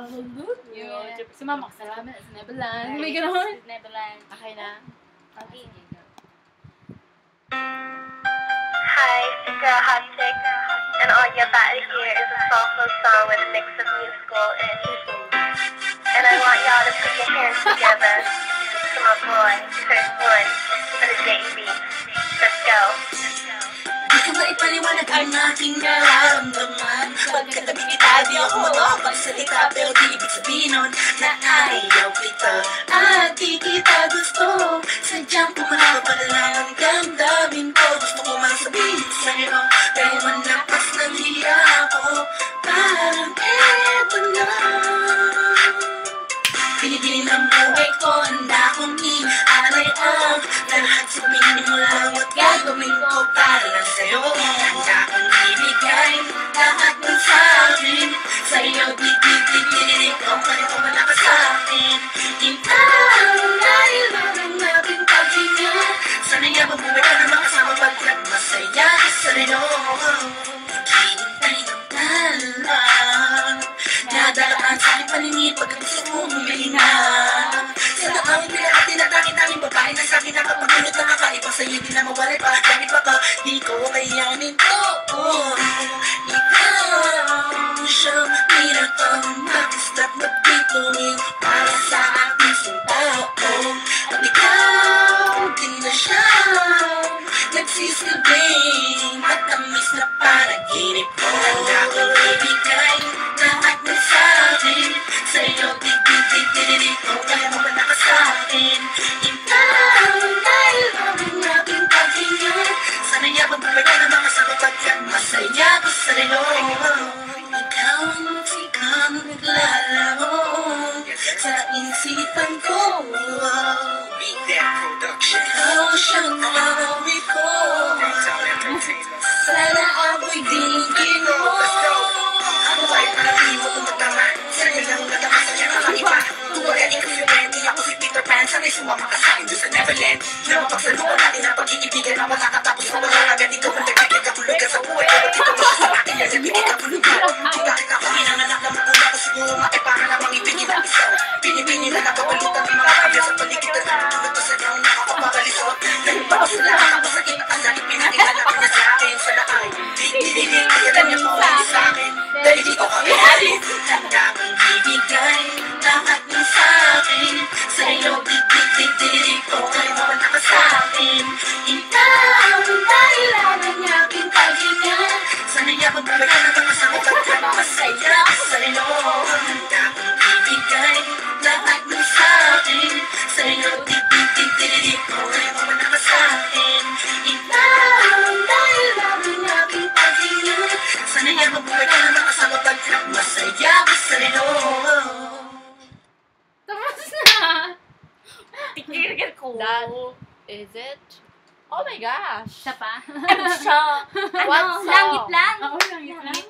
Yun. Sumama ka sa ramen sa Neverland. May gano'n. Neverland. Okay na? Okay. Hi, it's Girl Hot Chick, and all you're about to hear is a soulful song with a mix of musical and I want y'all to put your hands together for my boy, Chris Wood, for the JB. Let's go. Di ko ba ipaliwanag ang aking nararamdaman? Pagkatabi kita, di ako makapagsalita, pero di ibig sabihin nun na ayaw kita at di kita gusto. Sadyang pumunta pa lang ang damdamin ko. Gusto ko man sabihin sa'yo, pero manlapas ng hiya ako. Parang eto na pinipili ng buhay ko, handa kong i-alay ang lahat. Sabihin mo lang at gagawin ko para lang sa'yo. Handa kong ibigay lahat ng sa'kin sa'yo. Di ko ganito wala ka sa'kin. Ikaw dahil lang natin paghinga. Sana'y mabuhay ka na makasama pagkat masaya ka sa'yo. Hinintay ng lang nadalaan sa aking paningin pagkat gusto mo humihinga. Sana ang pinakatin at tanging babae na sa'kin nakapagulot na kakaiba sa'yo di na mawalay pa. Dahil baka di ko kayanin to. Ikaw siyang pinakang magusta't magbituin para sa ating sintao. At ikaw din na siyang nagsisilbing matamis na panaginip ko. Handa kong ibigay lahat ng sa'kin sa'yo. Di ko kaya mo ba nakasa'kin? Ikaw dahil ang aking paghinga. Sana'y mabuhay ka na makasama pagkat masaya ko sa'yo. Ikaw ang musikang naglalaro sa isipan ko. Ikaw siyang nalawi ko. Sana ako'y dinigin mo. Ako ay parang mo tumatama. Sa'yo lang natama sa'yo kakaiba. Tumagaling ko yung hindi ako si Peter Pan. Sana'y sumama ka sa'kin doon sa Neverland. Na mapagsaluhan natin ang pag-iibigan na makakatapos na wala agad ikaw ang nagkikagapulugan sa buhay ko. Ba't ito mo sa akin yan? Nagkikagapulugan. Kung bakit ako pinanganak na magulang ko siguro maki para namang ibigin ang isaw. Pinipini na napapalutan ng mga kaya sa paligid na natulog ko sa'yo ang nakakapagalisot. Dahil pa ko sila nakapasakit at ang langit pinanigalak niya sa akin. Sana ay di-di-di-di kaya niya po hindi sa'kin. Dahil di ko kami alis. Handa kong ibigay lahat ng sa'kin sa'yo. Di-di-di-di ko kaya mo ba nakasa'kin? Ikaw dahil lang ang aking paghinga. Sana'y mabuhay ka na makasama pagkat masaya ko sa'yo. Handa kong ibigay lahat ng sa'kin sa'yo. Di-di-di-di ko kaya mo ba nakasa'kin? Ikaw dahil lang ang aking paghinga. Sana'y mabuhay ka na makasama pagkat masaya ko sa'yo. Tapos na! Tikirigil ko. That is it? Oh my gosh! Siya pa? Ano siya? What's Langit lang? Oo, langit lang.